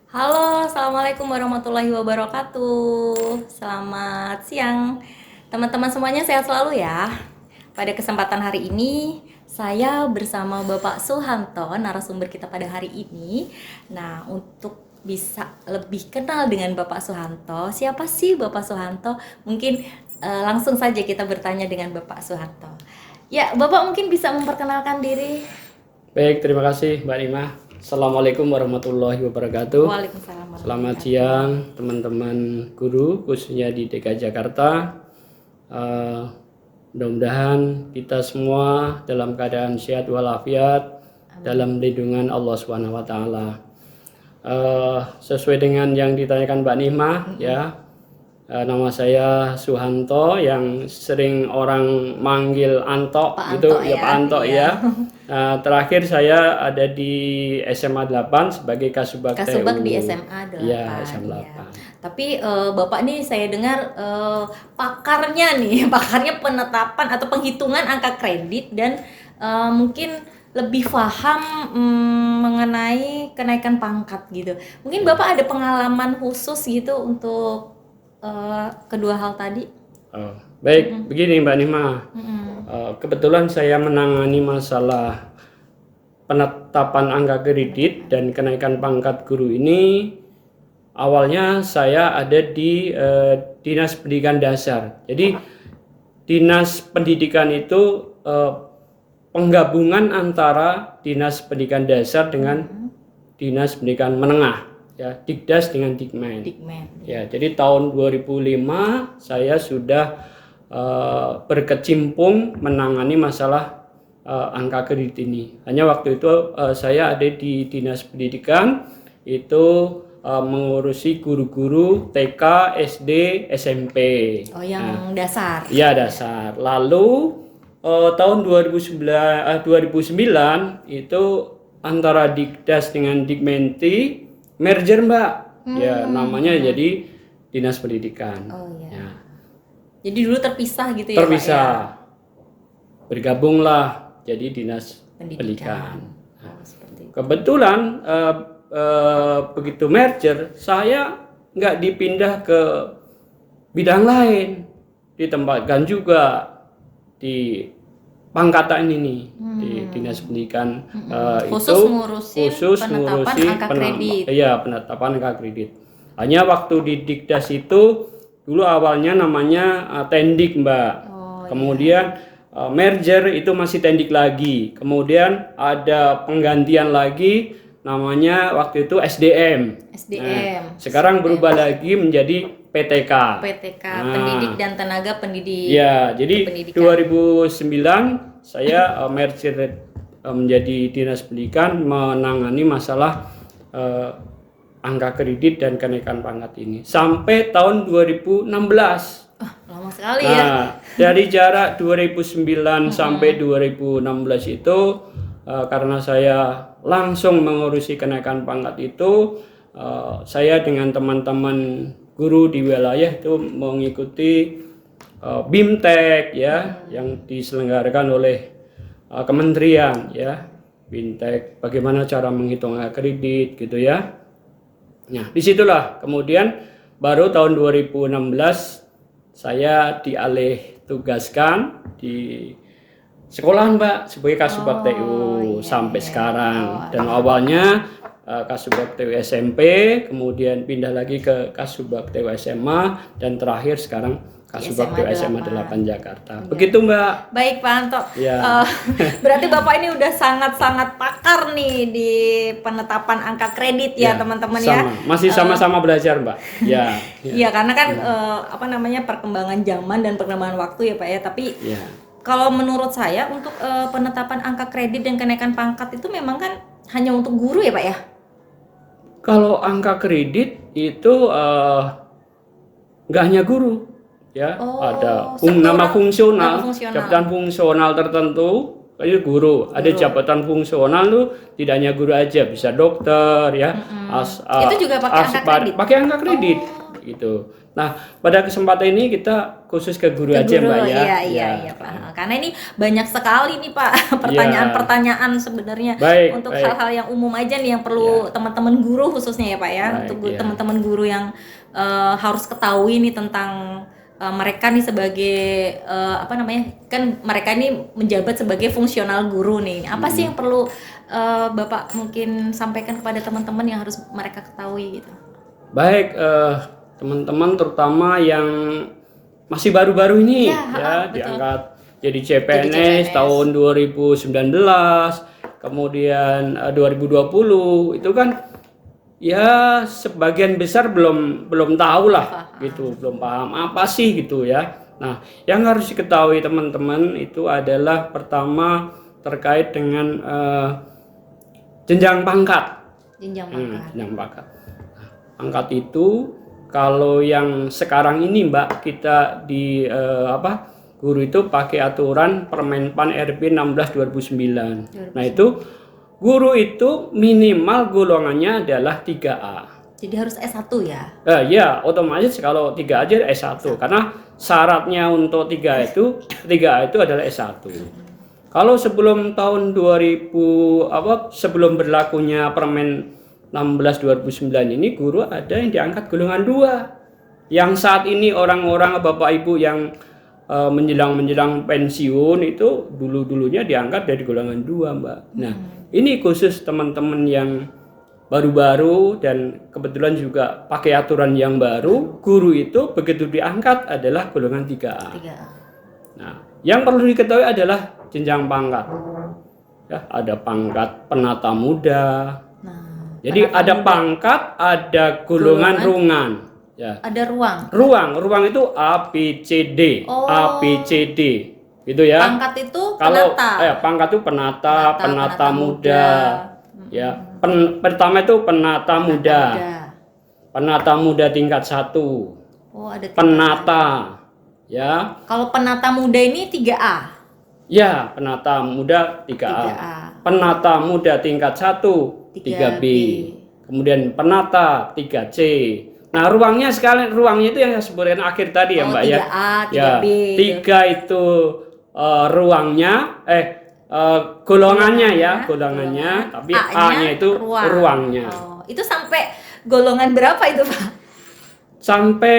Halo, Assalamualaikum warahmatullahi wabarakatuh. Selamat siang, teman-teman semuanya sehat selalu ya. Pada kesempatan hari ini, saya bersama Bapak Suhanto, narasumber kita pada hari ini. Nah, untuk bisa lebih kenal dengan Bapak Suhanto, siapa sih Bapak Suhanto? Mungkin langsung saja kita bertanya dengan Bapak Suhanto. Ya, Bapak mungkin bisa memperkenalkan diri. Baik, terima kasih Mbak Nima. Assalamualaikum warahmatullahi wabarakatuh. Waalaikumsalam Selamat warahmatullahi siang teman-teman guru khususnya di DKI Jakarta. Eh, Mudah-mudahan kita semua dalam keadaan sehat walafiat dalam lindungan Allah Subhanahu wa taala. Sesuai dengan yang ditanyakan Mbak Nima ya. Nama saya Suhanto yang sering orang manggil Anto Pak gitu Anto ya, ya. Pak Anto Iya. ya. Terakhir saya ada di SMA 8 sebagai Kasubag Kasubag TU. di SMA 8. Ya, SMA Ya. 8. Tapi Bapak nih saya dengar pakarnya nih, pakarnya penetapan atau penghitungan angka kredit dan mungkin lebih paham mengenai kenaikan pangkat gitu. Mungkin Bapak ada pengalaman khusus gitu untuk kedua hal tadi? Baik, begini Mbak Nima. Mm-mm. Kebetulan saya menangani masalah penetapan angka kredit dan kenaikan pangkat guru ini. Awalnya saya ada di Dinas Pendidikan Dasar. Jadi Dinas Pendidikan itu penggabungan antara Dinas Pendidikan Dasar dengan Dinas Pendidikan Menengah, ya, Dikdas dengan Dikmen. Dikmen. Ya, jadi tahun 2005 saya sudah berkecimpung menangani masalah angka kredit ini. Hanya waktu itu saya ada di Dinas Pendidikan itu mengurusi guru-guru TK, SD, SMP. Oh, yang dasar. Ya, dasar. Lalu tahun 2009 itu antara Dikdas dengan Dikmenti merger, Mbak. Ya, namanya jadi Dinas Pendidikan. Oh iya. Ya, Jadi dulu terpisah gitu ya, Pak ya? terpisah. Bergabunglah jadi Dinas Pendidikan. Pendidikan. Oh, seperti itu. Kebetulan begitu merger, saya nggak dipindah ke bidang lain, ditempatkan juga di pangkatan ini di Dinas Pendidikan Khusus itu ngurusin penetapan ngurusi angka kredit. Iya, penetapan angka kredit. Hanya waktu di Dikdas itu dulu awalnya namanya Tendik, Mbak. Oh, Kemudian merger itu masih Tendik lagi. Kemudian ada penggantian lagi namanya waktu itu SDM. SDM. Sekarang berubah lagi menjadi PTK. PTK, Pendidik dan Tenaga Pendidik. Ya, jadi Pendidikan. 2009 saya merger menjadi Dinas Pendidikan menangani masalah angka kredit dan kenaikan pangkat ini sampai tahun 2016. Lama sekali ya. Nah, dari jarak 2009 sampai 2016 itu karena saya langsung mengurusi kenaikan pangkat itu, saya dengan teman-teman guru di wilayah itu mengikuti BIMTEK ya yang diselenggarakan oleh kementerian ya. BIMTEK bagaimana cara menghitung kredit gitu ya. Nah, disitulah kemudian baru tahun 2016 saya dialih tugaskan di sekolahan, Mbak, sebagai Kasubag TU sampai sekarang. Dan awalnya Kasubag TU SMP, kemudian pindah lagi ke Kasubag TU SMA, dan terakhir sekarang Kasubag TU SMA 8 Jakarta. Begitu, Mbak. Baik, Pak Anto. Ya. Berarti Bapak ini udah sangat-sangat pakar nih di penetapan angka kredit ya, teman-teman ya. Masih sama-sama belajar, Mbak. Ya. Iya, karena kan apa namanya perkembangan zaman dan perkembangan waktu ya, Pak ya. Tapi Ya. kalau menurut saya untuk penetapan angka kredit dan kenaikan pangkat itu memang kan hanya untuk guru ya, Pak ya. Kalau angka kredit itu nggak hanya guru, ya, ada nama fungsional, jabatan fungsional tertentu, itu guru. Ada jabatan fungsional tuh tidak hanya guru aja, bisa dokter, ya, Itu juga pakai angka kredit. pakai angka kredit. gitu. Nah, pada kesempatan ini kita khusus ke guru aja Mbak ya. Iya, Pak. Karena ini banyak sekali nih Pak pertanyaan-pertanyaan sebenarnya Baik, untuk baik. hal-hal yang umum aja nih yang perlu teman-teman guru khususnya ya Pak ya. Baik, Untuk iya. teman-teman guru yang harus ketahui nih tentang mereka nih sebagai apa namanya? Kan mereka ini menjabat sebagai fungsional guru nih. Apa sih yang perlu Bapak mungkin sampaikan kepada teman-teman yang harus mereka ketahui gitu? Baik, teman-teman terutama yang masih baru-baru ini betul. diangkat jadi CPNS, CPNS. tahun 2019, kemudian 2020 itu kan ya sebagian besar belum tahu lah gitu, belum paham apa sih gitu ya. Nah, yang harus diketahui teman-teman itu adalah pertama terkait dengan jenjang pangkat. Jenjang pangkat. Pangkat itu kalau yang sekarang ini Mbak kita di guru itu pakai aturan Permenpan RP 16 2009. Nah, itu guru itu minimal golongannya adalah 3A. Jadi harus S1 ya? Ya, otomatis kalau 3 aja S1 karena syaratnya untuk 3A itu adalah S1. Kalau sebelum tahun 2000 sebelum berlakunya Permen 16 2009 ini guru ada yang diangkat golongan 2. Yang saat ini orang-orang Bapak Ibu yang menjelang pensiun itu dulunya diangkat dari golongan 2, Mbak. Nah, ini khusus teman-teman yang baru-baru dan kebetulan juga pakai aturan yang baru, guru itu begitu diangkat adalah golongan 3A. Nah, yang perlu diketahui adalah jenjang pangkat. Ya, ada pangkat penata muda. Jadi ada pangkat, ada golongan rungan. Ya. Ada ruang. Ruang itu A, B, C, D. A, B, C, D. Gitu ya. Pangkat itu kalau penata. Pangkat itu penata muda. Ya. Pertama itu penata muda. Penata muda tingkat 1. Oh, ada penata. Ya. Kalau penata muda ini 3A. Ya, penata muda 3A. Penata muda tingkat 1 3B. Kemudian penata 3C. Nah, ruangnya itu yang saya sebutkan akhir tadi ya, Mbak 3A, ya. 3B. 3 itu ruangnya golongannya ya, golongannya, tapi A-nya itu ruangnya. Oh, itu sampai golongan berapa itu, Pak? Sampai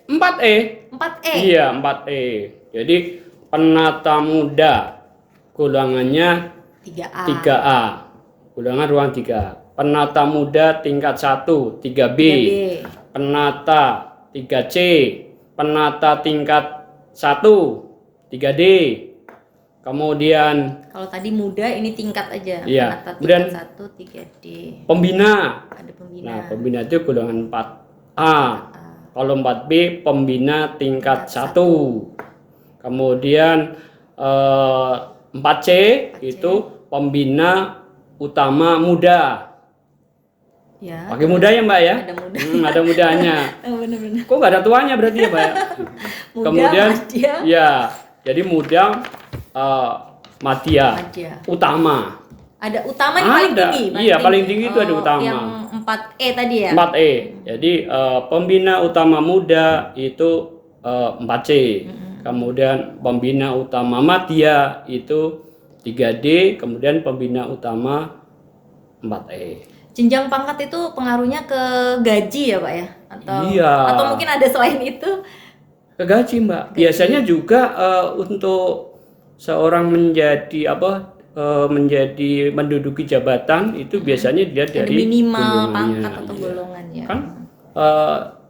4E. 4E. Iya, 4E. Jadi penata muda golongannya 3A. Golongan ruang 3. Penata muda tingkat 1 3B. Penata 3C. Penata tingkat 1 3D. Kemudian kalau tadi muda ini tingkat aja. Iya. Penata Kemudian tingkat 1 3D. Pembina. Ada pembina. Nah, pembina itu golongan 4A. Kalau 4B pembina tingkat 1. Kemudian 4C itu pembina utama muda. Ya. Pakai muda ya Mbak ya? Ada muda. Ada mudanya. Benar-benar. Kok nggak ada tuanya berarti ya Mbak ya? Muda, Kemudian madya. ya, jadi muda madya utama. Ada utama yang paling tinggi. Iya, paling tinggi itu ada utama. Yang 4E tadi ya? 4E. Jadi pembina utama muda itu 4C. Kemudian pembina utama madya itu 3D, kemudian pembina utama 4E. Jenjang pangkat itu pengaruhnya ke gaji ya Pak ya? Atau mungkin ada selain itu? Ke gaji Mbak. Biasanya juga untuk seorang menduduki jabatan itu biasanya dia dari minimal pangkat atau golongannya. Kan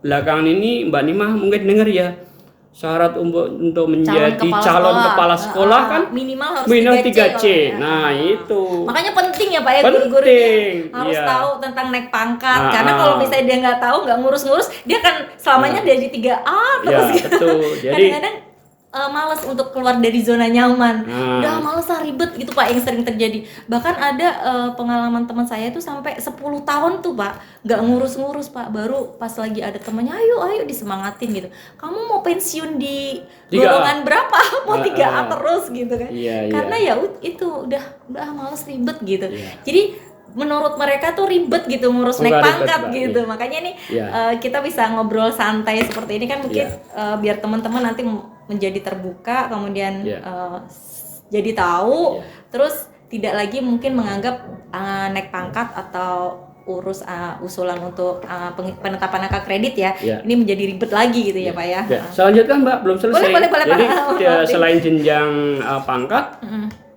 belakangan ini Mbak Nima mungkin dengar ya, syarat untuk menjadi calon kepala sekolah kan minimal harus 3C. Nah, itu. Makanya penting ya Pak ya, guru-guru harus tahu tentang naik pangkat. Karena kalau misalnya dia nggak tahu, nggak ngurus-ngurus, dia kan selamanya dari 3A terus gitu. Betul. Jadi kadang-kadang males untuk keluar dari zona nyaman. Udah males lah, ribet gitu Pak, yang sering terjadi. Bahkan ada pengalaman teman saya itu sampai 10 tahun tuh Pak, nggak ngurus-ngurus Pak. Baru pas lagi ada temannya, ayo disemangatin gitu. Kamu mau pensiun di golongan berapa? Mau 3A terus gitu kan. Karena ya itu udah males, ribet gitu. Jadi menurut mereka tuh ribet gitu ngurus naik Bukan ribet, pangkat Mbak, gitu. iya. Makanya nih Iya. kita bisa ngobrol santai seperti ini kan mungkin Iya. biar teman-teman nanti menjadi terbuka, kemudian Iya. jadi tahu, Iya. terus tidak lagi mungkin menganggap naik pangkat atau urus usulan untuk penetapan angka kredit ya, Iya. ini menjadi ribet lagi gitu ya Pak ya. Ya, selanjutnya Mbak belum selesai. Boleh, Pak. Jadi Maaf. selain jenjang pangkat,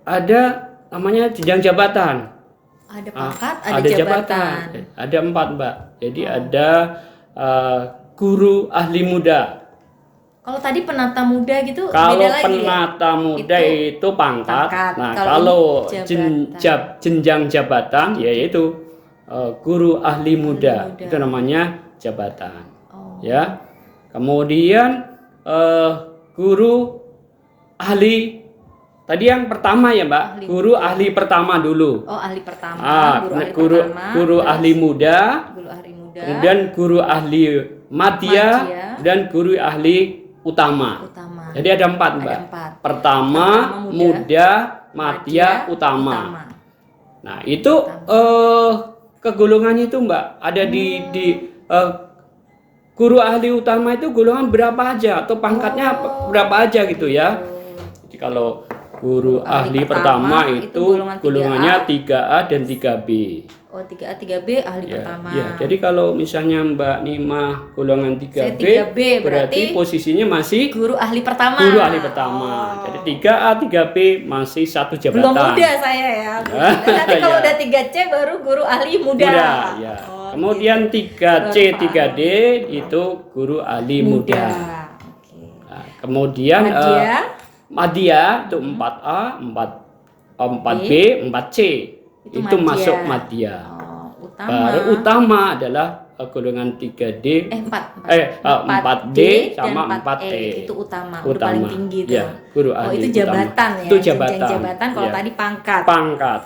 ada namanya jenjang jabatan. Ada pangkat, ada jabatan. Ada 4 Mbak. Jadi ada guru ahli muda. Kalau tadi penata muda gitu Kalau beda lagi ya? penata muda itu pangkat. pangkat. Nah, Kalau kalau ini jabatan. jenjang jabatan yaitu guru ahli muda. muda. Itu namanya jabatan. Oh. Ya. Kemudian guru ahli tadi yang pertama ya Mbak, guru ahli pertama dulu. Oh, ahli pertama, Guru ahli muda, guru ahli muda, kemudian guru ahli madya, dan guru ahli utama. Jadi ada 4 Mbak. Ada 4. Pertama, muda, madya, utama. Nah itu kegolongannya itu Mbak ada di guru ahli utama itu golongan berapa aja atau pangkatnya berapa aja gitu ya. Jadi kalau guru ahli pertama itu golongannya 3A dan 3B. Oh, 3A 3B ahli Ya, pertama. ya. Jadi kalau misalnya Mbak Nima golongan 3B, Saya 3B, berarti posisinya masih guru ahli pertama. guru ahli pertama. Jadi 3A 3B masih satu jabatan. Belum muda saya ya. Nanti kalau Ya. udah 3C baru guru ahli muda. Ya. Oh, Kemudian 3C 3D itu guru ahli muda. Oke. Nah, kemudian Madya. madya itu 4A, 4B, 4C. Itu madya. masuk madya. Oh, utama. Baru utama adalah golongan 3D 4D sama 4E. Itu utama, udah paling tinggi tuh. Ya, guru Oh, ahli itu utama. jabatan ya. Itu jabatan. Jenjang jabatan kalau Ya. tadi pangkat. Pangkat.